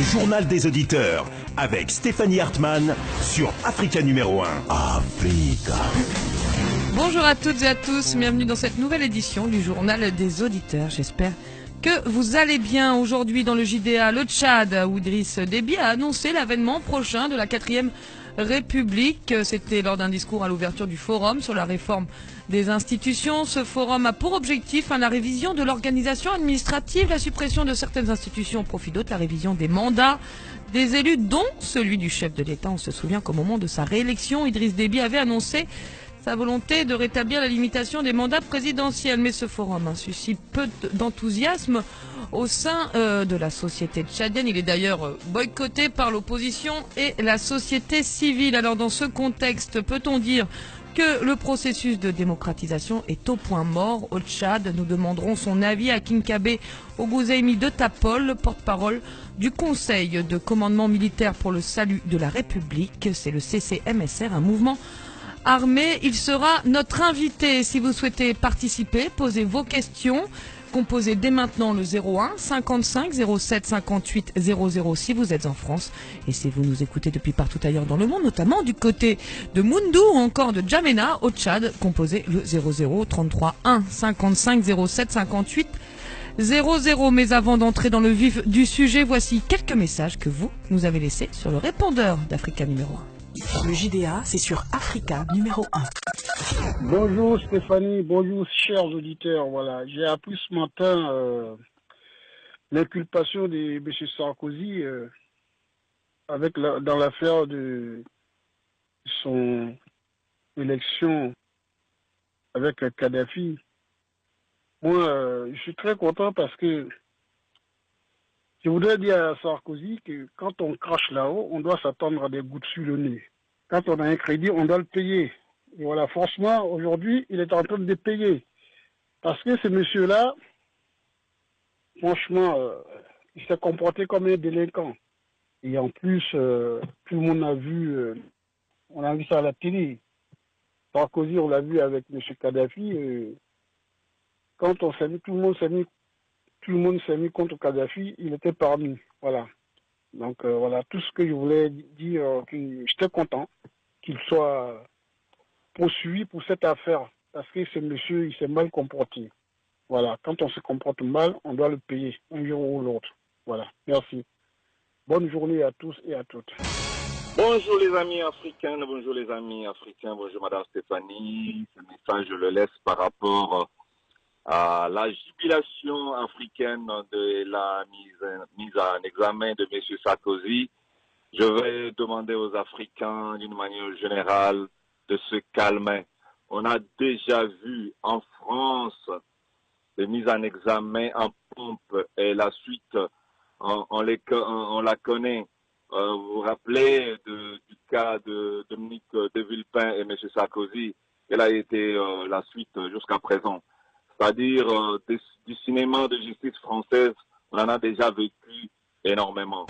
journal des auditeurs avec Stéphanie Hartmann sur Africa numéro 1. Africa. Bonjour à toutes et à tous, bienvenue dans cette nouvelle édition du journal des auditeurs. J'espère que vous allez bien. Aujourd'hui dans le JDA, le Tchad, où Idriss Déby a annoncé l'avènement prochain de la 4e République. C'était lors d'un discours à l'ouverture du forum sur la réforme des institutions. Ce forum a pour objectif la révision de l'organisation administrative, la suppression de certaines institutions au profit d'autres, la révision des mandats des élus, dont celui du chef de l'État. On se souvient qu'au moment de sa réélection, Idriss Déby avait annoncé sa volonté de rétablir la limitation des mandats présidentiels. Mais ce forum suscite peu d'enthousiasme au sein de la société tchadienne. Il est d'ailleurs boycotté par l'opposition et la société civile. Alors dans ce contexte, peut-on dire que le processus de démocratisation est au point mort au Tchad? Nous demanderons son avis à Kinkabe Oguzemi de Tapol, porte-parole du Conseil de commandement militaire pour le salut de la République. C'est le CCMSR, un mouvement armé. Il sera notre invité. Si vous souhaitez participer, posez vos questions. Composez dès maintenant le 01 55 07 58 00 si vous êtes en France. Et si vous nous écoutez depuis partout ailleurs dans le monde, notamment du côté de Moundou ou encore de Djamena au Tchad, composez le 00 33 1 55 07 58 00. Mais avant d'entrer dans le vif du sujet, voici quelques messages que vous nous avez laissés sur le répondeur d'Africa numéro 1. Le JDA, c'est sur Africa numéro 1. Bonjour Stéphanie, bonjour chers auditeurs. Voilà, j'ai appris ce matin l'inculpation de M. Sarkozy dans l'affaire de son élection avec Kadhafi. Moi, je suis très content parce que je voudrais dire à Sarkozy que quand on crache là-haut, on doit s'attendre à des gouttes sur le nez. Quand on a un crédit, on doit le payer. Et voilà, franchement, aujourd'hui, il est en train de payer. Parce que ce monsieur-là, franchement, il s'est comporté comme un délinquant. Et en plus, tout le monde a vu, on a vu ça à la télé. Sarkozy, on l'a vu avec M. Kadhafi. Quand on s'est mis, tout le monde s'est mis contre Kadhafi, il était parmi. Voilà. Donc voilà, tout ce que je voulais dire, que j'étais content qu'il soit poursuivi pour cette affaire. Parce que ce monsieur, il s'est mal comporté. Voilà. Quand on se comporte mal, on doit le payer un jour ou l'autre. Voilà. Merci. Bonne journée à tous et à toutes. Bonjour les amis africains, bonjour les amis africains, bonjour Madame Stéphanie. Ce message, je le laisse par rapport à la jubilation africaine de la mise en examen de M. Sarkozy. Je vais demander aux Africains, d'une manière générale, de se calmer. On a déjà vu en France des mises en examen en pompe et la suite, on la connaît. Vous vous rappelez du cas de Dominique de Villepin et M. Sarkozy? Quelle a été la suite jusqu'à présent? C'est-à-dire du cinéma de justice française, on en a déjà vécu énormément.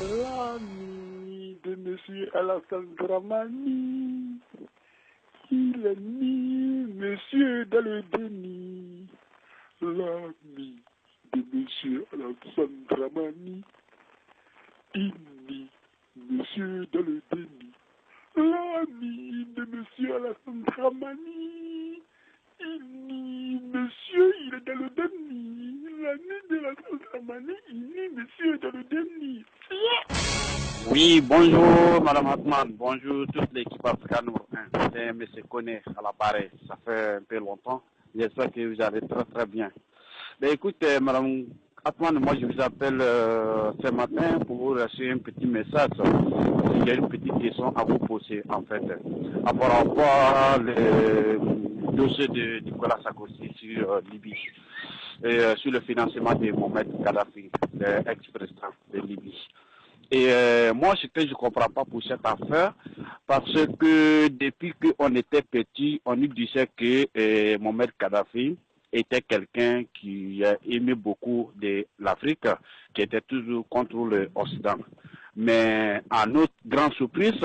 L'ami de M. Alassane Dramani, il a mis monsieur dans le déni. L'ami de M. Alassane Dramani, il mit monsieur dans le déni. L'ami de M. Alassane Dramani, monsieur, il est dans le déni. L'ami de la Dramani, monsieur dans le déni. Oui, bonjour Madame Hartmann, bonjour toute l'équipe Africa numéro 1. C'est M. Koné à l'appareil, ça fait un peu longtemps. J'espère que vous allez très très bien. Mais écoutez, Madame Hartmann, moi je vous appelle ce matin pour vous lâcher un petit message. J'ai une petite question à vous poser en fait. Par rapport au dossier de Nicolas Sarkozy sur Libye et sur le financement de Mohamed Kadhafi, l'ex-président de Libye. Et moi, ce que je ne comprends pas pour cette affaire, parce que depuis qu'on était petit, on nous disait que Mohamed Kadhafi était quelqu'un qui aimait beaucoup de l'Afrique, qui était toujours contre l'Occident. Mais à notre grande surprise,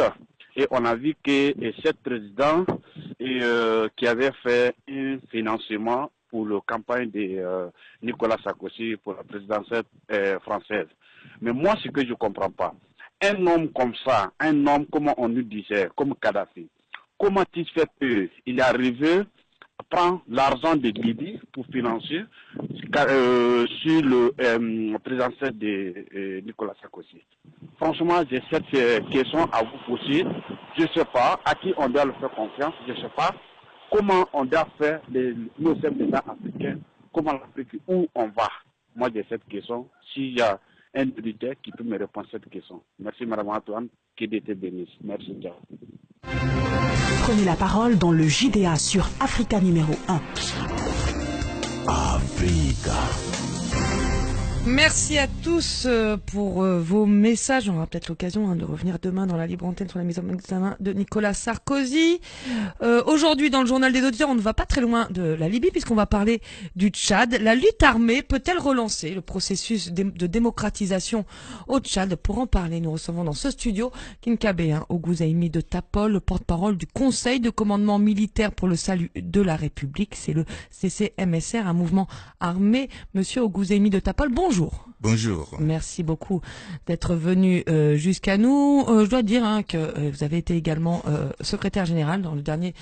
et on a vu que cet président qui avait fait un financement pour la campagne de Nicolas Sarkozy pour la présidentielle française. Mais moi, ce que je ne comprends pas, un homme comme ça, un homme, comme on nous disait, comme Kadhafi, comment il fait qu'il est arrivé à prendre l'argent de Libye pour financer sur le présidentiel de Nicolas Sarkozy? Franchement, j'ai cette question à vous poser. Je ne sais pas à qui on doit le faire confiance. Je ne sais pas comment on doit faire nos États africains, comment l'Afrique, où on va. Moi, j'ai cette question. S'il y a un auditeur qui peut me répondre à cette question. Merci, Madame Antoine. Que Dieu te bénisse. Merci, ciao. Prenez la parole dans le JDA sur Africa numéro 1. Africa. Merci à tous pour vos messages. On aura peut-être l'occasion de revenir demain dans la libre antenne sur la mise en examen de Nicolas Sarkozy. Aujourd'hui, dans le journal des auditeurs, on ne va pas très loin de la Libye puisqu'on va parler du Tchad. La lutte armée peut-elle relancer le processus de démocratisation au Tchad? Pour en parler, nous recevons dans ce studio Kinkabe Oguzemi de Tapol, le porte-parole du Conseil de commandement militaire pour le salut de la République. C'est le CCMSR, un mouvement armé. Monsieur Oguzemi de Tapol, bonjour. Bonjour. Merci beaucoup d'être venu jusqu'à nous. Je dois dire que vous avez été également secrétaire général dans le dernier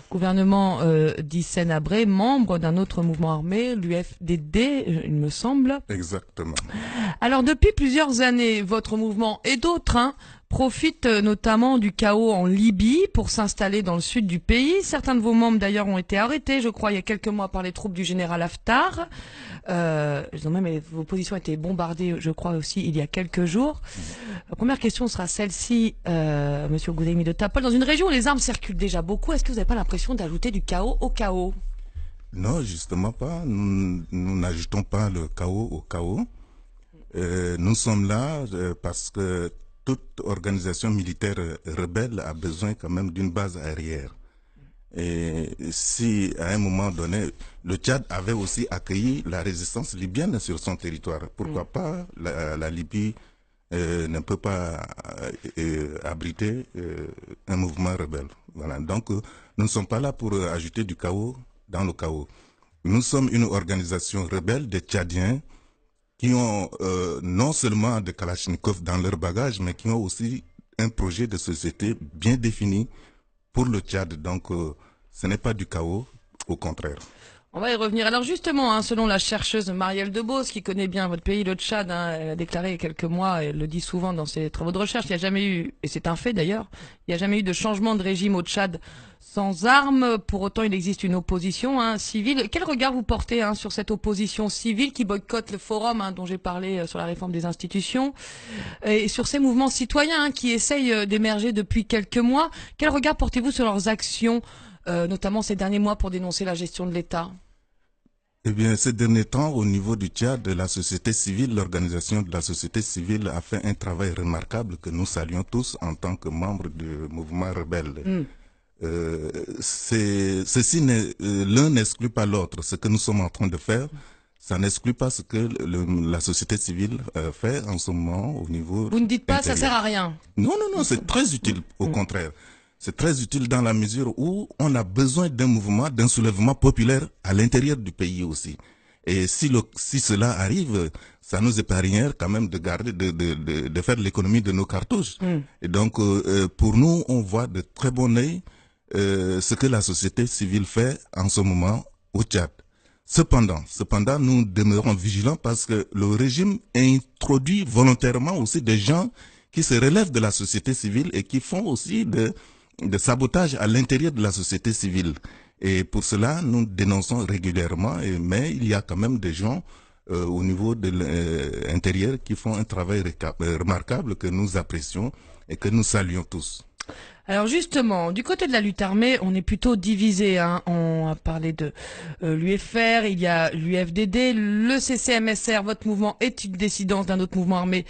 gouvernement d'Hissène Habré, membre d'un autre mouvement armé, l'UFDD, il me semble. Exactement. Alors depuis plusieurs années, votre mouvement et d'autres profitent notamment du chaos en Libye pour s'installer dans le sud du pays. Certains de vos membres d'ailleurs ont été arrêtés, je crois, il y a quelques mois par les troupes du général Haftar. Même vos positions ont été bombardées, je crois aussi, il y a quelques jours. La première question sera celle-ci, Monsieur Oguzemi de Tapol. Dans une région où les armes circulent déjà beaucoup, est-ce que vous n'avez pas l'impression d'ajouter du chaos au chaos? Non, justement pas. Nous n'ajoutons pas le chaos au chaos. Nous sommes là parce que toute organisation militaire rebelle a besoin quand même d'une base arrière. Et si à un moment donné, le Tchad avait aussi accueilli la résistance libyenne sur son territoire, pourquoi pas la Libye ne peut pas abriter un mouvement rebelle. Voilà. Donc nous ne sommes pas là pour ajouter du chaos dans le chaos. Nous sommes une organisation rebelle des Tchadiens qui ont non seulement des Kalachnikov dans leur bagage, mais qui ont aussi un projet de société bien défini pour le Tchad. Donc, ce n'est pas du chaos, au contraire. On va y revenir. Alors justement, selon la chercheuse Marielle Debos, qui connaît bien votre pays, le Tchad, elle a déclaré il y a quelques mois, et elle le dit souvent dans ses travaux de recherche, il n'y a jamais eu, et c'est un fait d'ailleurs, il n'y a jamais eu de changement de régime au Tchad sans armes. Pour autant, il existe une opposition civile. Quel regard vous portez sur cette opposition civile qui boycotte le forum dont j'ai parlé sur la réforme des institutions, et sur ces mouvements citoyens qui essayent d'émerger depuis quelques mois? Quel regard portez-vous sur leurs actions, notamment ces derniers mois, pour dénoncer la gestion de l'État? Eh bien, ces derniers temps, au niveau du Tchad, la société civile, l'organisation de la société civile a fait un travail remarquable que nous saluons tous en tant que membres du mouvement rebelle. L'un n'exclut pas l'autre. Ce que nous sommes en train de faire, ça n'exclut pas ce que la société civile fait en ce moment au niveau. Vous ne dites pas intérieur. Ça sert à rien? Non, c'est très utile, au contraire. C'est très utile dans la mesure où on a besoin d'un mouvement, d'un soulèvement populaire à l'intérieur du pays aussi. Et si cela arrive, ça nous épargne quand même de garder, de faire l'économie de nos cartouches. Et donc, pour nous, on voit de très bon œil ce que la société civile fait en ce moment au Tchad. Cependant, nous demeurons vigilants parce que le régime introduit volontairement aussi des gens qui se relèvent de la société civile et qui font aussi de sabotage à l'intérieur de la société civile. Et pour cela, nous dénonçons régulièrement, mais il y a quand même des gens au niveau de l'intérieur qui font un travail remarquable que nous apprécions et que nous saluons tous. Alors justement, du côté de la lutte armée, on est plutôt divisé. On a parlé de l'UFR, il y a l'UFDD, le CCMSR, votre mouvement est une dissidence d'un autre mouvement armé,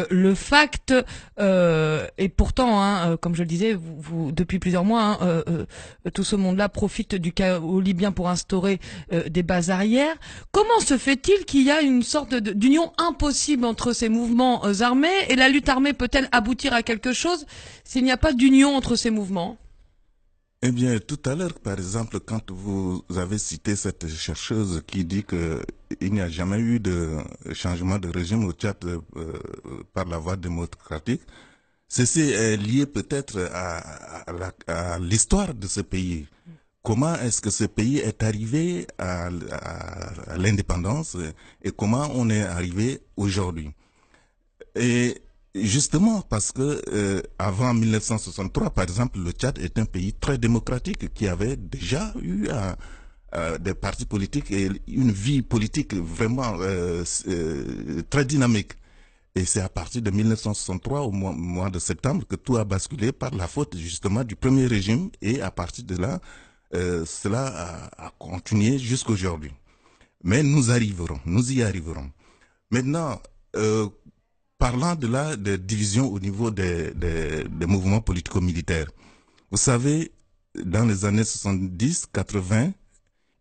le FACT. Et pourtant, comme je le disais, vous depuis plusieurs mois, tout ce monde-là profite du chaos libyen pour instaurer des bases arrières. Comment se fait-il qu'il y a une sorte d'union impossible entre ces mouvements armés, et la lutte armée peut-elle aboutir à quelque chose s'il n'y a pas d'union entre ces mouvements? Eh bien, tout à l'heure, par exemple, quand vous avez cité cette chercheuse qui dit que il n'y a jamais eu de changement de régime au Tchad par la voie démocratique, ceci est lié peut-être à l'histoire de ce pays. Comment est-ce que ce pays est arrivé à l'indépendance et comment on est arrivé aujourd'hui? Et justement parce que avant 1963, par exemple, le Tchad est un pays très démocratique qui avait déjà eu des partis politiques et une vie politique vraiment très dynamique. Et c'est à partir de 1963, au mois de septembre, que tout a basculé par la faute justement du premier régime. Et à partir de là, cela a continué jusqu'aujourd'hui. Mais nous arriverons, nous y arriverons. Maintenant, parlant de la division au niveau des mouvements politico-militaires, vous savez, dans les années 70, 80,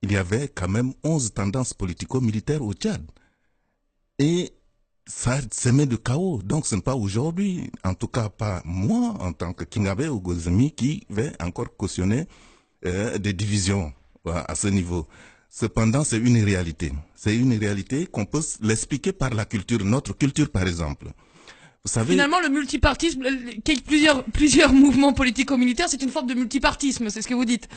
il y avait quand même 11 tendances politico-militaires au Tchad. Et ça semait de chaos. Donc ce n'est pas aujourd'hui, en tout cas pas moi, en tant que Kingabe ou Gozemi, qui vais encore cautionner des divisions à ce niveau. Cependant, c'est une réalité. C'est une réalité qu'on peut l'expliquer par la culture, notre culture par exemple. Vous savez, finalement, le multipartisme, qu'il y ait plusieurs mouvements politico-militaires, c'est une forme de multipartisme, c'est ce que vous dites.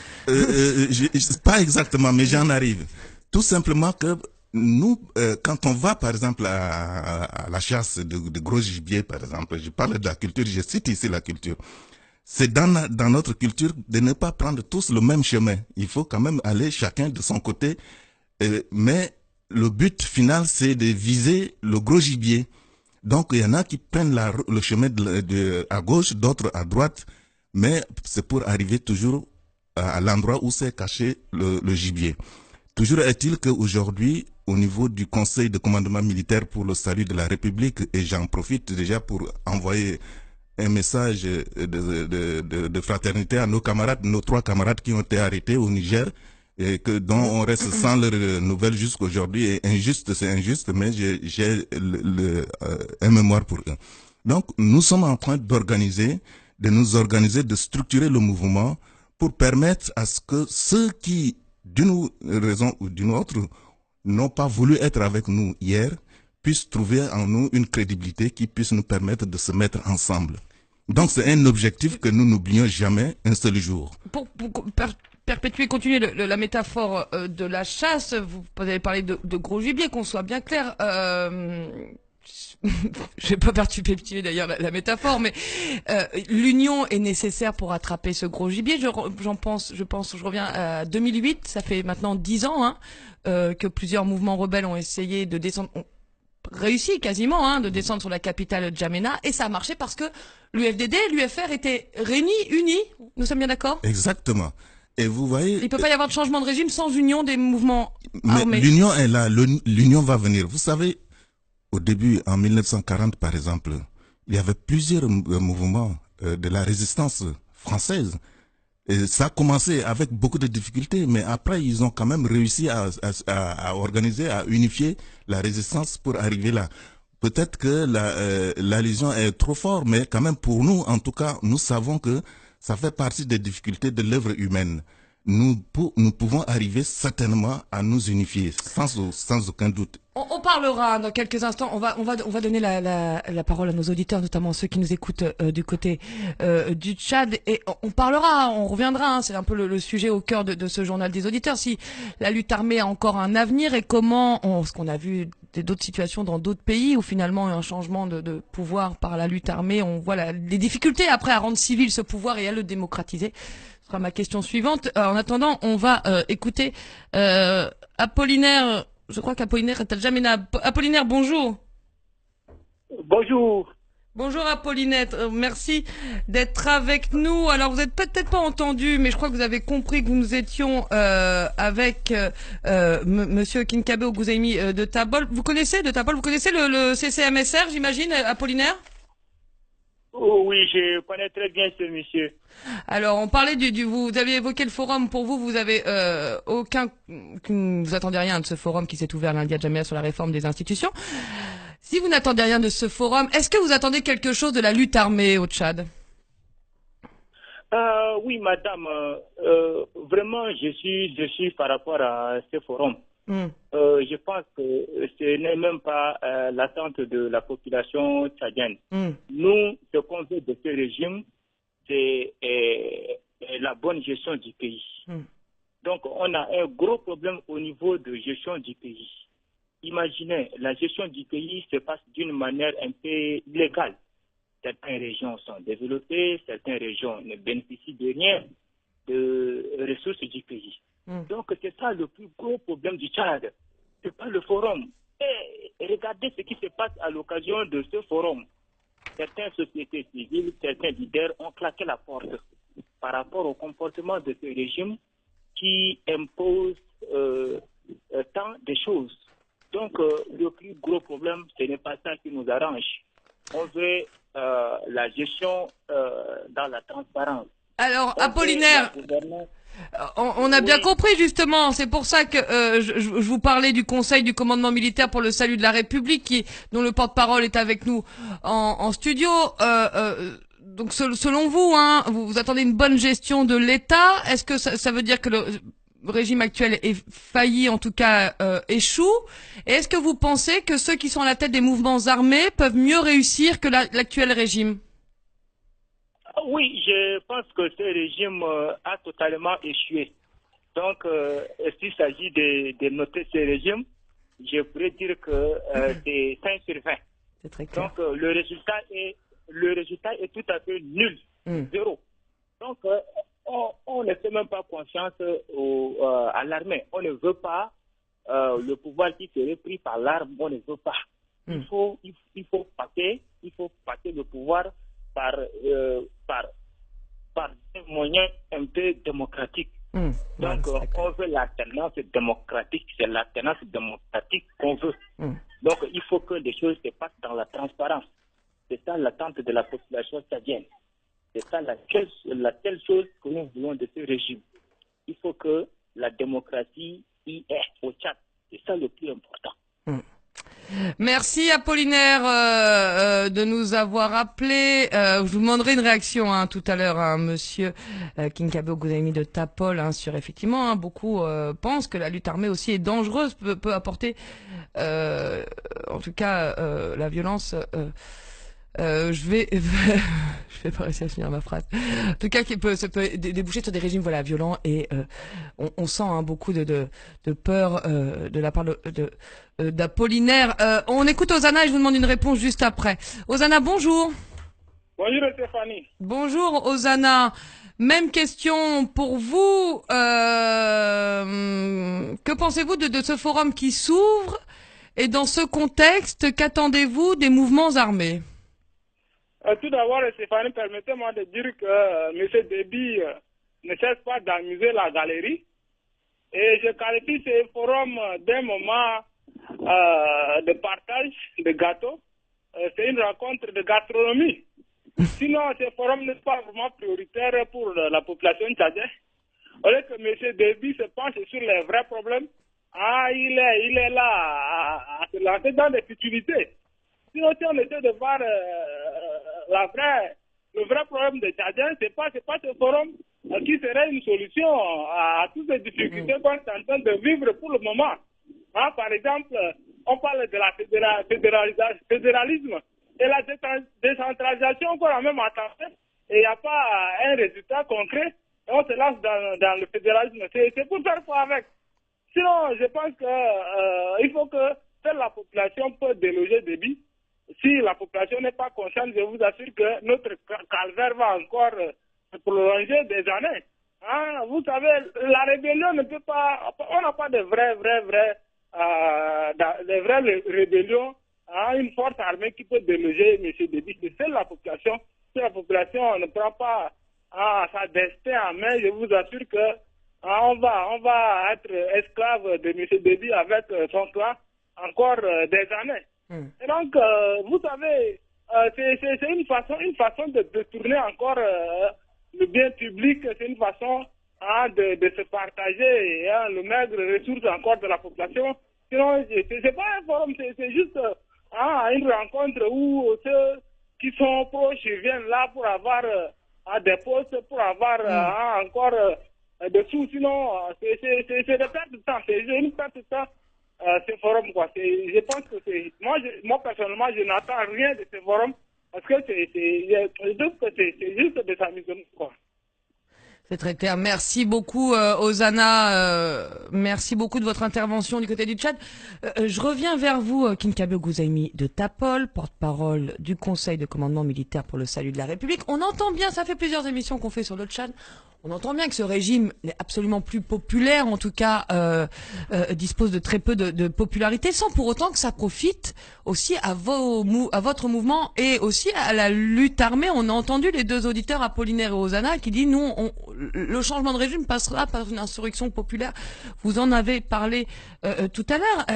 Pas exactement, mais j'en arrive. Tout simplement que nous, quand on va par exemple à la chasse de gros gibier, par exemple, je parle de la culture, je cite ici la culture. C'est dans notre culture de ne pas prendre tous le même chemin. Il faut quand même aller chacun de son côté. Mais le but final, c'est de viser le gros gibier. Donc, il y en a qui prennent le chemin à gauche, d'autres à droite. Mais c'est pour arriver toujours à l'endroit où s'est caché le gibier. Toujours est-il qu'aujourd'hui, au niveau du Conseil de commandement militaire pour le salut de la République, et j'en profite déjà pour envoyer un message de fraternité à nos camarades, nos 3 camarades qui ont été arrêtés au Niger, et dont on reste sans leurs nouvelles jusqu'aujourd'hui. Et injuste, c'est injuste, mais j'ai un mémoire pour eux. Donc, nous sommes en train de nous organiser, de structurer le mouvement pour permettre à ce que ceux qui, d'une raison ou d'une autre, n'ont pas voulu être avec nous hier, puissent trouver en nous une crédibilité qui puisse nous permettre de se mettre ensemble. Donc c'est un objectif que nous n'oublions jamais un seul jour. Pour perpétuer, continuer la métaphore de la chasse, vous avez parlé de gros gibier, qu'on soit bien clair. Je vais pas perpétuer d'ailleurs la métaphore, mais l'union est nécessaire pour attraper ce gros gibier. Je reviens à 2008, ça fait maintenant 10 ans hein, que plusieurs mouvements rebelles ont essayé de descendre, ont réussi quasiment de descendre sur la capitale Djamena, et ça a marché parce que l'UFDD, l'UFR étaient réunis, unis. Nous sommes bien d'accord? Exactement. Et vous voyez, il peut pas y avoir de changement de régime sans union des mouvements armés. L'union est là, l'union va venir. Vous savez, au début, en 1940 par exemple, il y avait plusieurs mouvements de la résistance française. Et ça a commencé avec beaucoup de difficultés, mais après ils ont quand même réussi à organiser, à unifier la résistance pour arriver là. Peut-être que l'allusion est trop forte, mais quand même pour nous, en tout cas, nous savons que ça fait partie des difficultés de l'œuvre humaine. Nous pouvons arriver certainement à nous unifier, sans aucun doute. On parlera dans quelques instants. On va donner la parole à nos auditeurs, notamment ceux qui nous écoutent du côté du Tchad, et on reviendra. Hein, c'est un peu le sujet au cœur de ce journal des auditeurs. Si la lutte armée a encore un avenir et comment, ce qu'on a vu d'autres situations dans d'autres pays où finalement il y a un changement de pouvoir par la lutte armée, on voit les difficultés après à rendre civil ce pouvoir et à le démocratiser. Ce sera ma question suivante. En attendant, on va écouter Apollinaire. Je crois qu'Apollinaire est à Djamena. Apollinaire, bonjour. Bonjour. Bonjour Apollinaire, merci d'être avec nous. Alors vous n'êtes peut-être pas entendu, mais je crois que vous avez compris que nous étions avec Monsieur Kinkabe Oguzemi de Tabol. Vous connaissez le CCMSR, j'imagine, Apollinaire? Oh oui, je connais très bien ce monsieur. Alors, on parlait vous avez évoqué le forum. Pour vous, vous avez vous attendez rien de ce forum qui s'est ouvert lundi à Djamena sur la réforme des institutions. Si vous n'attendez rien de ce forum, est-ce que vous attendez quelque chose de la lutte armée au Tchad? Oui, madame, vraiment, je suis par rapport à ce forum. Je pense que ce n'est même pas l'attente de la population tchadienne. Nous, ce qu'on veut de ce régime, c'est la bonne gestion du pays. Donc, on a un gros problème au niveau de gestion du pays. Imaginez, la gestion du pays se passe d'une manière un peu légale. Certaines régions sont développées, certaines régions ne bénéficient de rien de ressources du pays. Donc, c'est ça le plus gros problème du Tchad. C'est pas le forum. Et regardez ce qui se passe à l'occasion de ce forum. Certaines sociétés civiles, certains leaders ont claqué la porte par rapport au comportement de ce régime qui impose tant de choses. Donc, le plus gros problème, ce n'est pas ça qui nous arrange. On veut la gestion dans la transparence. Alors, Apollinaire, on a bien compris justement, c'est pour ça que je vous parlais du Conseil du commandement militaire pour le salut de la République, dont le porte-parole est avec nous en studio. Donc selon vous, vous attendez une bonne gestion de l'État. Est-ce que ça veut dire que le régime actuel est failli, en tout cas échoue? Et est-ce que vous pensez que ceux qui sont à la tête des mouvements armés peuvent mieux réussir que l'actuel régime? Oui, je pense que ce régime a totalement échoué. Donc, s'il s'agit de noter ce régime, je pourrais dire que c'est 5 sur 20. C'est très clair. Donc, le résultat est tout à fait nul, zéro. Donc, on ne fait même pas confiance à l'armée. On ne veut pas le pouvoir qui serait pris par l'arme, on ne veut pas. Il faut passer le pouvoir par des moyens un peu démocratiques. Donc, on veut l'alternance démocratique, c'est l'alternance démocratique qu'on veut. Donc, il faut que les choses se passent dans la transparence. C'est ça l'attente de la population tchadienne. C'est ça la telle chose que nous voulons de ce régime. Il faut que la démocratie y est au Tchad. C'est ça le plus important. Merci Apollinaire de nous avoir appelé. Je vous demanderai une réaction tout à l'heure, monsieur Kinkabe Oguzani de Tapol, sur effectivement, beaucoup pensent que la lutte armée aussi est dangereuse, peut apporter, en tout cas, la violence. Je vais pas réussir à finir ma phrase. En tout cas, ça peut déboucher sur des régimes violents et on sent beaucoup de peur de la part d'Apollinaire. On écoute Osana et je vous demande une réponse juste après. Osana, bonjour. Bonjour Stéphanie. Bonjour Osana. Même question pour vous. Que pensez-vous de ce forum qui s'ouvre et dans ce contexte, qu'attendez-vous des mouvements armés? Tout d'abord, Stéphanie, permettez-moi de dire que M. Déby ne cesse pas d'amuser la galerie. Et je qualifie ce forum d'un moment de partage de gâteaux. C'est une rencontre de gastronomie. Sinon, ce forum n'est pas vraiment prioritaire pour la population tchadienne. Au lieu que M. Déby se penche sur les vrais problèmes, il est là à se lancer dans des futilités. Sinon, si on essaie de voir le vrai problème des Tchadiens, c'est pas ce forum qui serait une solution à toutes les difficultés qu'on est en train de vivre pour le moment. Par exemple, on parle de la fédéralisme et la décentralisation qu'on a même attendu et il n'y a pas un résultat concret. Et on se lance dans le fédéralisme. C'est pour faire quoi avec? Sinon, je pense qu'il faut que seule la population peut déloger Déby. Si la population n'est pas consciente, je vous assure que notre calvaire va encore se prolonger des années. Vous savez, la rébellion ne peut pas... On n'a pas de vraies rébellions. Une force armée qui peut déloger M. Déby. C'est seule la population. Si la population ne prend pas sa destin en main, je vous assure que on va être esclave de M. Déby avec son clan encore des années. Et donc, vous savez, c'est une façon de tourner encore le bien public, c'est une façon de se partager le maigre ressource encore de la population. Sinon, c'est pas un forum, c'est juste une rencontre où ceux qui sont proches viennent là pour avoir à des postes pour avoir encore des sous. Sinon, c'est de perte de temps. C'est une perte de temps, ce forum, quoi. Je pense que moi, personnellement, je n'attends rien de ce forum parce que c'est juste des amusements, quoi. C'est très clair. Merci beaucoup, Ozana. Merci beaucoup de votre intervention du côté du Tchad. Je reviens vers vous, Kinkabe Gouzaimi de Tapol, porte-parole du Conseil de commandement militaire pour le salut de la République. On entend bien, ça fait plusieurs émissions qu'on fait sur le Tchad. On entend bien que ce régime n'est absolument plus populaire, en tout cas dispose de très peu de popularité, sans pour autant que ça profite aussi à votre mouvement et aussi à la lutte armée. On a entendu les deux auditeurs, Apollinaire et Ozana, qui disent nous, le changement de régime passera par une insurrection populaire. Vous en avez parlé tout à l'heure.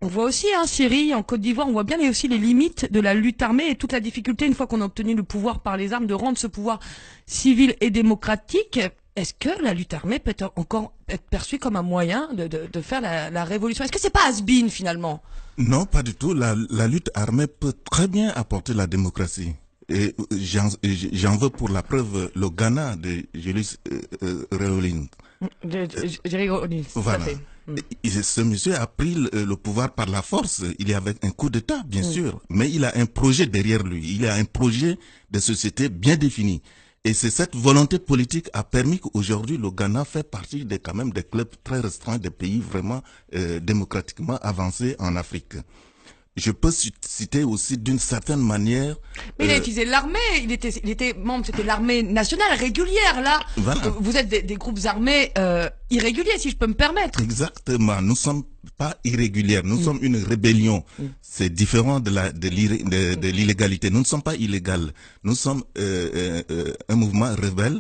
On voit aussi, Syrie, en Côte d'Ivoire, on voit bien aussi les limites de la lutte armée et toute la difficulté, une fois qu'on a obtenu le pouvoir par les armes, de rendre ce pouvoir civil et démocratique. Est-ce que la lutte armée peut encore être perçue comme un moyen de faire la révolution? Est-ce que c'est pas has-been, finalement? Non, pas du tout. La lutte armée peut très bien apporter la démocratie. Et j'en veux pour la preuve le Ghana de Julius Réoline. Voilà. Ce monsieur a pris le pouvoir par la force. Il y avait un coup d'État, bien sûr, mais il a un projet derrière lui. Il a un projet de société bien défini. Et c'est cette volonté politique a permis qu'aujourd'hui le Ghana fait partie quand même des clubs très restreints des pays vraiment démocratiquement avancés en Afrique. Je peux citer aussi d'une certaine manière. Mais il a utilisé l'armée, il était membre, c'était l'armée nationale régulière, là. Voilà. Vous êtes des groupes armés irréguliers, si je peux me permettre. Exactement. Nous sommes pas irrégulières, nous sommes une rébellion. C'est différent de l'illégalité. Nous ne sommes pas illégales. Nous sommes un mouvement rebelle.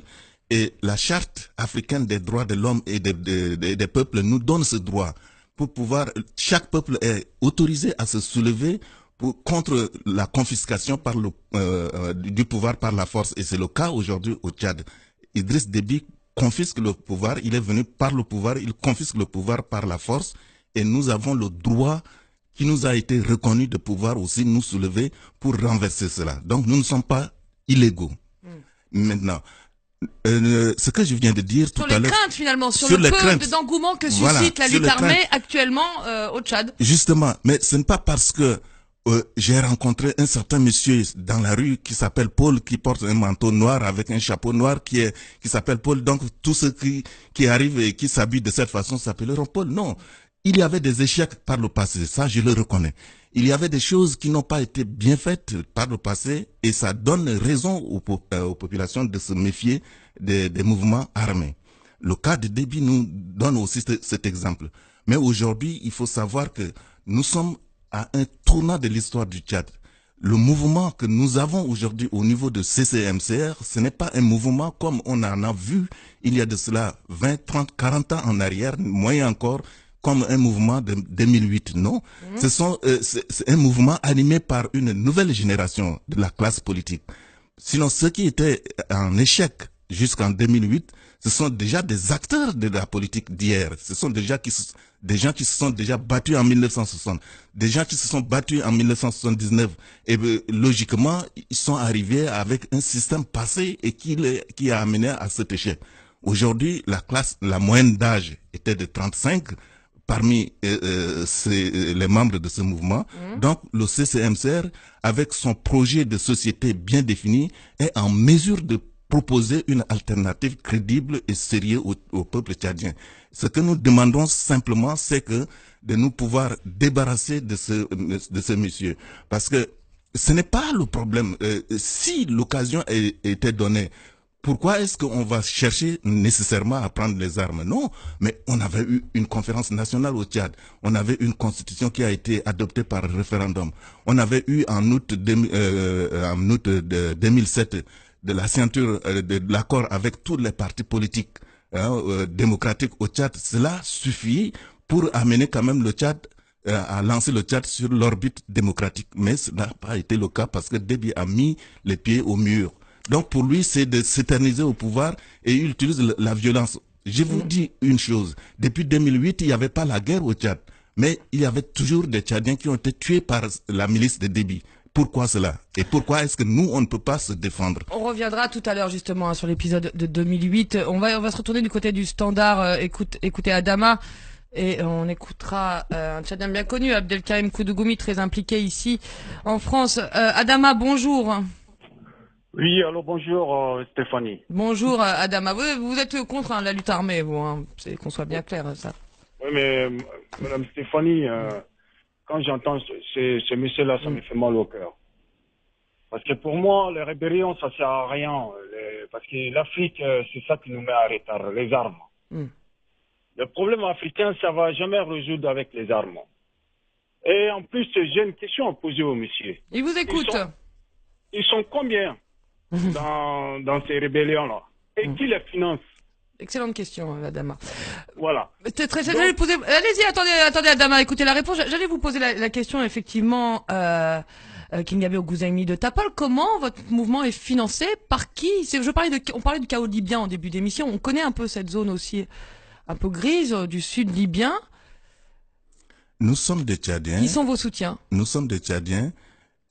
Et la charte africaine des droits de l'homme et des peuples nous donne ce droit. Pour pouvoir, chaque peuple est autorisé à se soulever contre la confiscation du pouvoir par la force. Et c'est le cas aujourd'hui au Tchad. Idriss Déby confisque le pouvoir, il est venu par le pouvoir, il confisque le pouvoir par la force. Et nous avons le droit qui nous a été reconnu de pouvoir aussi nous soulever pour renverser cela. Donc nous ne sommes pas illégaux. Maintenant, ce que je viens de dire tout à l'heure. Sur les craintes finalement, sur le peu d'engouement que suscite la lutte armée actuellement au Tchad. Justement, mais ce n'est pas parce que j'ai rencontré un certain monsieur dans la rue qui s'appelle Paul, qui porte un manteau noir avec un chapeau noir qui s'appelle Paul. Donc tous ceux qui arrivent et qui s'habillent de cette façon s'appelleront Paul. Non, il y avait des échecs par le passé, ça je le reconnais. Il y avait des choses qui n'ont pas été bien faites par le passé et ça donne raison aux populations de se méfier des mouvements armés. Le cas de Déby nous donne aussi cet exemple. Mais aujourd'hui, il faut savoir que nous sommes à un tournant de l'histoire du Tchad. Le mouvement que nous avons aujourd'hui au niveau de CCMCR, ce n'est pas un mouvement comme on en a vu il y a de cela 20, 30, 40 ans en arrière, moyen encore, comme un mouvement de 2008, non. C'est un mouvement animé par une nouvelle génération de la classe politique. Sinon, ceux qui étaient en échec jusqu'en 2008, ce sont déjà des acteurs de la politique d'hier. Ce sont déjà des gens qui se sont déjà battus en 1960, des gens qui se sont battus en 1979. Et logiquement, ils sont arrivés avec un système passé et qui a amené à cet échec. Aujourd'hui, la moyenne d'âge était de 35. Parmi les membres de ce mouvement. Donc le CCMCR, avec son projet de société bien défini, est en mesure de proposer une alternative crédible et sérieuse au peuple tchadien. Ce que nous demandons simplement, c'est de nous pouvoir débarrasser de ce monsieur. Parce que ce n'est pas le problème. Si l'occasion était donnée, pourquoi est-ce qu'on va chercher nécessairement à prendre les armes? Non, mais on avait eu une conférence nationale au Tchad. On avait une constitution qui a été adoptée par référendum. On avait eu en août de 2007 de la signature de l'accord avec tous les partis politiques démocratiques au Tchad. Cela suffit pour amener quand même le Tchad à lancer le Tchad sur l'orbite démocratique. Mais ce n'a pas été le cas parce que Déby a mis les pieds au mur. Donc pour lui, c'est de s'éterniser au pouvoir et il utilise la violence. Je vous dis une chose, depuis 2008, il n'y avait pas la guerre au Tchad, mais il y avait toujours des Tchadiens qui ont été tués par la milice de Déby. pourquoi cela? Et pourquoi est-ce que nous, on ne peut pas se défendre? On reviendra tout à l'heure justement sur l'épisode de 2008. On va se retourner du côté du standard, écoutez Adama. Et on écoutera un Tchadien bien connu, Abdelkarim Koudougoumi, très impliqué ici en France. Adama, bonjour. Oui, alors bonjour Stéphanie. Bonjour Adama. Vous êtes contre la lutte armée, vous, hein. C'est qu'on soit bien clair, ça. Oui, mais Madame Stéphanie, quand j'entends ce monsieur-là, ça me fait mal au cœur. Parce que pour moi, les rébellions, ça sert à rien. Parce que l'Afrique, c'est ça qui nous met à retard, les armes. Le problème africain, ça va jamais résoudre avec les armes. Et en plus, j'ai une question à poser au monsieur. Il vous écoute. Ils sont combien dans ces rébellions-là? Et qui les finance? Excellente question, Adama. Voilà. J'allais poser. Allez-y, attendez, Adama, écoutez la réponse. J'allais vous poser la question, effectivement, Kingabe Oguzani de Tapal. Comment votre mouvement est financé? Par qui? On parlait du chaos libyen en début d'émission. On connaît un peu cette zone aussi, un peu grise, du sud libyen. Nous sommes des Tchadiens. Qui sont vos soutiens? Nous sommes des Tchadiens.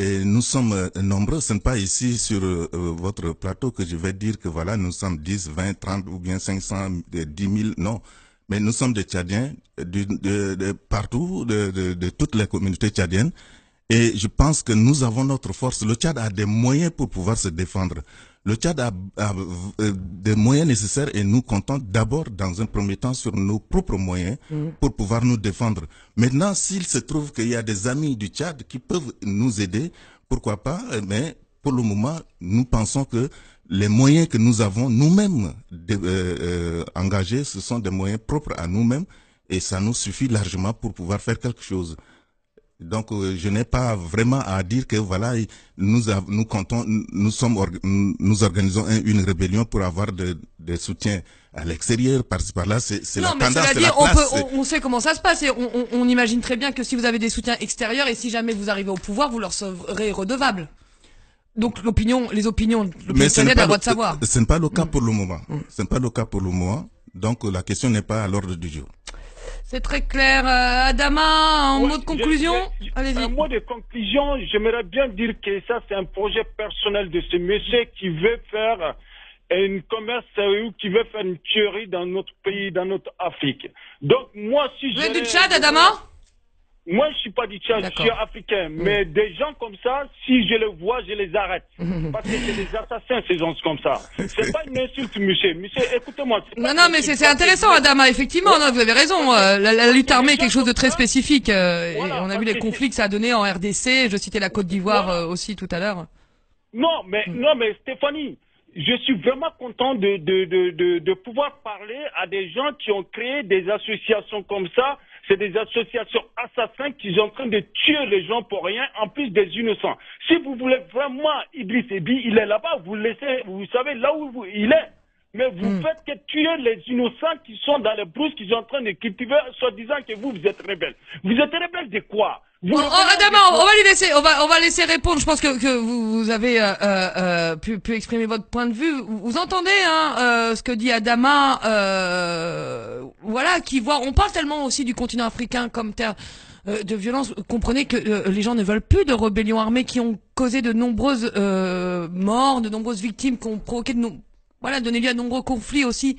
Et nous sommes nombreux, ce n'est pas ici sur votre plateau que je vais dire que voilà, nous sommes 10, 20, 30 ou bien 500, 10 000, non. Mais nous sommes des Tchadiens de partout, de toutes les communautés tchadiennes. Et je pense que nous avons notre force. Le Tchad a des moyens pour pouvoir se défendre. Le Tchad a des moyens nécessaires et nous comptons d'abord, dans un premier temps, sur nos propres moyens pour pouvoir nous défendre. Maintenant, s'il se trouve qu'il y a des amis du Tchad qui peuvent nous aider, pourquoi pas, mais pour le moment, nous pensons que les moyens que nous avons nous-mêmes engagés, ce sont des moyens propres à nous-mêmes et ça nous suffit largement pour pouvoir faire quelque chose. Donc, je n'ai pas vraiment à dire que voilà, nous organisons une rébellion pour avoir des soutiens à l'extérieur, par-ci par-là. C'est la tendance. Non, mais cela dit, on sait comment ça se passe et on imagine très bien que si vous avez des soutiens extérieurs et si jamais vous arrivez au pouvoir, vous leur serez redevables. Donc, les opinions tchadiennes a le droit de savoir. Ce n'est pas le cas pour le moment. Ce n'est pas le cas pour le moment. Donc, la question n'est pas à l'ordre du jour. C'est très clair. Adama, un mot de conclusion? Allez-y. Un mot de conclusion, j'aimerais bien dire que ça, c'est un projet personnel de ce monsieur qui veut faire un commerce ou qui veut faire une tuerie dans notre pays, dans notre Afrique. Donc, moi, si je... Vous êtes du Tchad, Adama? Moi, je suis pas du Tchad, je suis africain. Mais des gens comme ça, si je les vois, je les arrête. Parce que c'est des assassins, ces gens comme ça. C'est pas une insulte, monsieur. Monsieur, écoutez-moi. Non, mais c'est intéressant, Adama, effectivement. Non, vous avez raison. La lutte armée est quelque chose de très spécifique. Et on a vu les conflits que ça a donné en RDC. Je citais la Côte d'Ivoire aussi tout à l'heure. Non, mais Stéphanie, je suis vraiment content de pouvoir parler à des gens qui ont créé des associations comme ça. C'est des associations assassins qui sont en train de tuer les gens pour rien, en plus des innocents. Si vous voulez vraiment Idriss Déby, il est là-bas, vous le laissez, vous savez là où il est. Mais vous faites que tuer les innocents qui sont dans les brousses, qui sont en train de cultiver, soi-disant que vous êtes rebelles. Vous êtes rebelles de quoi? Adama, on va laisser répondre. Je pense que vous avez pu exprimer votre point de vue. Vous entendez ce que dit Adama, voilà, on parle tellement aussi du continent africain comme terre de violence. Comprenez que les gens ne veulent plus de rébellions armées qui ont causé de nombreuses morts, de nombreuses victimes, qui ont provoqué donné lieu à de nombreux conflits aussi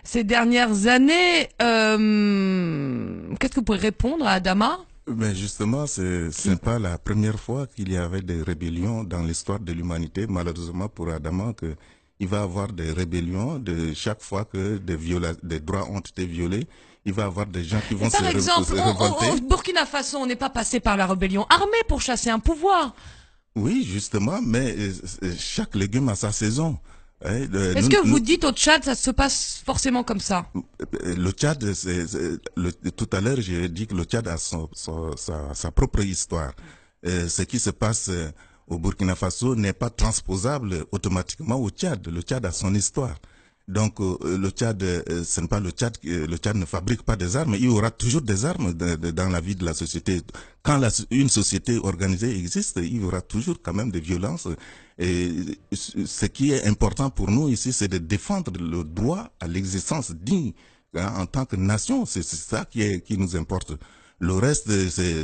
ces dernières années. Qu'est-ce que vous pouvez répondre à Adama? Mais justement, ce n'est pas la première fois qu'il y avait des rébellions dans l'histoire de l'humanité. Malheureusement pour Adama, il va y avoir des rébellions de chaque fois que des droits ont été violés. Il va y avoir des gens qui vont se révolter. Au Burkina Faso, on n'est pas passé par la rébellion armée pour chasser un pouvoir. Oui, justement, mais chaque légume a sa saison. Est-ce que vous dites au Tchad, ça se passe forcément comme ça? Le Tchad, tout à l'heure, j'ai dit que le Tchad a sa propre histoire. Ce qui se passe au Burkina Faso n'est pas transposable automatiquement au Tchad. Le Tchad a son histoire. Donc le Tchad, ce n'est pas le Tchad ne fabrique pas des armes. Il y aura toujours des armes dans la vie de la société. Quand une société organisée existe, il y aura toujours quand même des violences. Et ce qui est important pour nous ici, c'est de défendre le droit à l'existence digne en tant que nation. C'est ça qui nous importe. Le reste, c'est...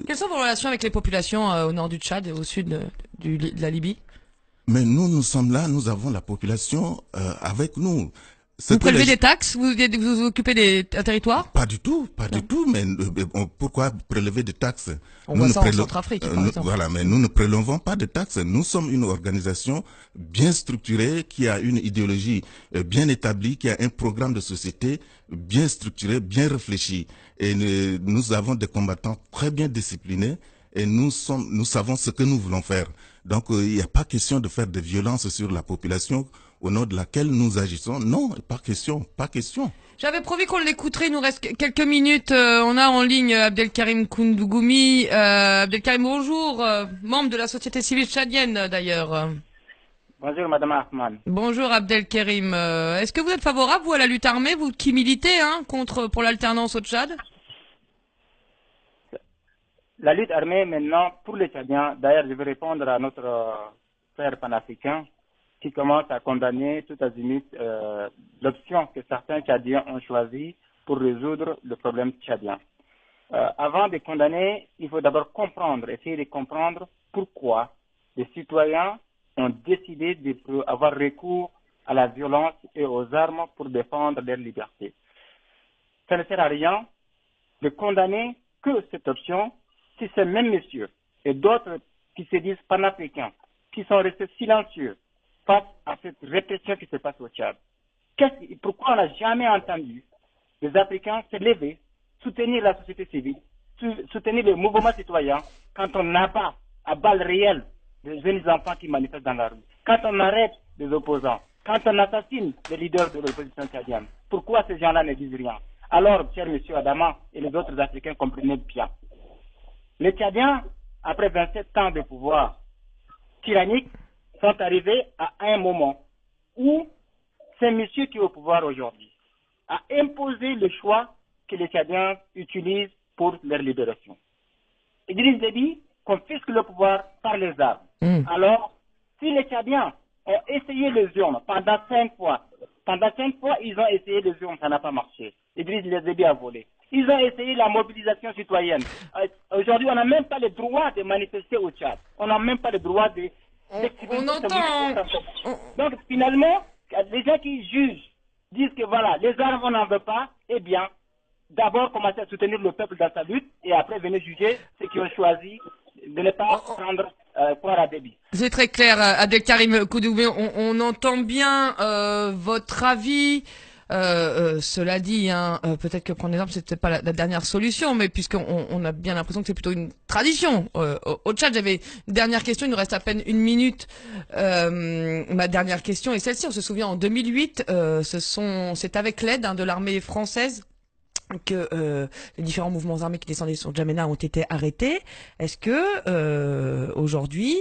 Quelles sont vos relations avec les populations au nord du Tchad et au sud de la Libye? Mais nous sommes là, nous avons la population avec nous. Vous prélevez des taxes? Vous occupez un territoire? Pas du tout, du tout. Mais pourquoi prélever des taxes? On voit ça en Centrafrique, par exemple. Voilà, mais nous ne prélevons pas de taxes. Nous sommes une organisation bien structurée, qui a une idéologie bien établie, qui a un programme de société bien structuré, bien réfléchi. Et nous avons des combattants très bien disciplinés. Et nous savons ce que nous voulons faire. Donc, il n'y a pas question de faire de violence sur la population au nom de laquelle nous agissons. Non, pas question, pas question. J'avais promis qu'on l'écouterait, il nous reste quelques minutes. On a en ligne Abdelkarim Koundougoumi. Abdelkarim, bonjour, membre de la société civile tchadienne d'ailleurs. Bonjour Madame Ahmad. Bonjour Abdelkarim. Est-ce que vous êtes favorable, vous, à la lutte armée, vous qui militez pour l'alternance au Tchad? La lutte armée maintenant pour les Tchadiens, d'ailleurs je vais répondre à notre frère panafricain qui commence à condamner tout azimut l'option que certains Tchadiens ont choisie pour résoudre le problème tchadien. Avant de condamner, il faut d'abord essayer de comprendre pourquoi les citoyens ont décidé d'avoir recours à la violence et aux armes pour défendre leur liberté. Ça ne sert à rien de condamner que cette option si ces mêmes messieurs et d'autres qui se disent panafricains, qui sont restés silencieux face à cette répression qui se passe au Tchad. Pourquoi on n'a jamais entendu les Africains se lever, soutenir la société civile, soutenir les mouvements citoyens quand on abat à balles réelles les jeunes enfants qui manifestent dans la rue, quand on arrête les opposants, quand on assassine les leaders de l'opposition tchadienne? Pourquoi ces gens-là ne disent rien? Alors, cher monsieur Adama et les autres Africains, comprenez bien. Les Tchadiens, après 27 ans de pouvoir tyrannique, sont arrivés à un moment où c'est monsieur qui est au pouvoir aujourd'hui a imposé le choix que les Tchadiens utilisent pour leur libération. Idriss Déby confisque le pouvoir par les armes. Alors, si les Tchadiens ont essayé les urnes pendant 5 fois, ils ont essayé les urnes, ça n'a pas marché. Idriss Déby a volé. Ils ont essayé la mobilisation citoyenne. Aujourd'hui, on n'a même pas le droit de manifester au Tchad. On n'a même pas le droit de... On entend... Donc, finalement, les gens qui jugent disent que voilà, les armes, on n'en veut pas, eh bien, d'abord commencer à soutenir le peuple dans sa lutte et après venir juger ceux qui ont choisi de ne pas prendre poire à Déby. C'est très clair, Abdelkarim Koundougoumi, on entend bien votre avis. Cela dit, peut-être que prendre l'exemple, c'est peut-être pas la dernière solution, mais puisqu'on a bien l'impression que c'est plutôt une tradition. Au Tchad, j'avais une dernière question, il nous reste à peine une minute. Ma dernière question est celle-ci. On se souvient, en 2008, c'est avec l'aide de l'armée française que les différents mouvements armés qui descendaient sur N'Djamena ont été arrêtés. Est-ce que aujourd'hui,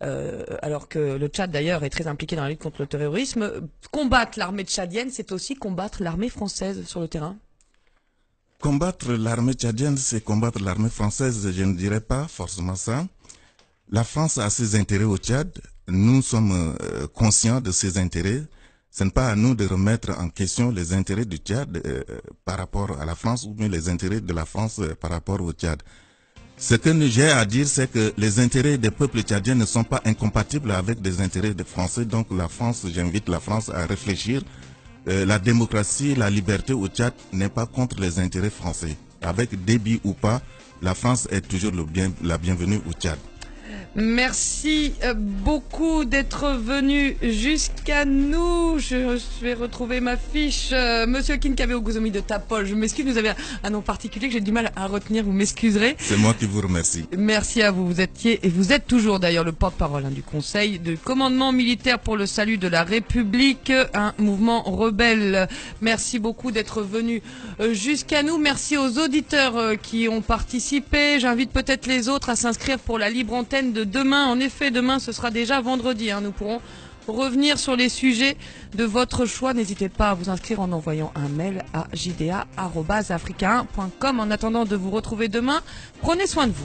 alors que le Tchad d'ailleurs est très impliqué dans la lutte contre le terrorisme, combattre l'armée tchadienne, c'est aussi combattre l'armée française sur le terrain? Combattre l'armée tchadienne, c'est combattre l'armée française, je ne dirais pas forcément ça. La France a ses intérêts au Tchad, nous sommes conscients de ses intérêts. Ce n'est pas à nous de remettre en question les intérêts du Tchad par rapport à la France ou bien les intérêts de la France par rapport au Tchad. Ce que j'ai à dire, c'est que les intérêts des peuples tchadiens ne sont pas incompatibles avec des intérêts des Français. Donc la France, j'invite la France à réfléchir. La démocratie, la liberté au Tchad n'est pas contre les intérêts français. Avec Déby ou pas, la France est toujours la bienvenue au Tchad. Merci beaucoup d'être venu jusqu'à nous. Je vais retrouver ma fiche. Monsieur Kinkabe Ogouzomi de Tapol, je m'excuse, vous avez un nom particulier que j'ai du mal à retenir, vous m'excuserez. C'est moi qui vous remercie. Merci à vous. Vous étiez, et vous êtes toujours d'ailleurs le porte-parole du Conseil de commandement militaire pour le salut de la République, un mouvement rebelle. Merci beaucoup d'être venu jusqu'à nous. Merci aux auditeurs qui ont participé. J'invite peut-être les autres à s'inscrire pour la libre antenne de demain. En effet, demain, ce sera déjà vendredi. Nous pourrons revenir sur les sujets de votre choix. N'hésitez pas à vous inscrire en envoyant un mail à jda@africa1.com. En attendant de vous retrouver demain, prenez soin de vous.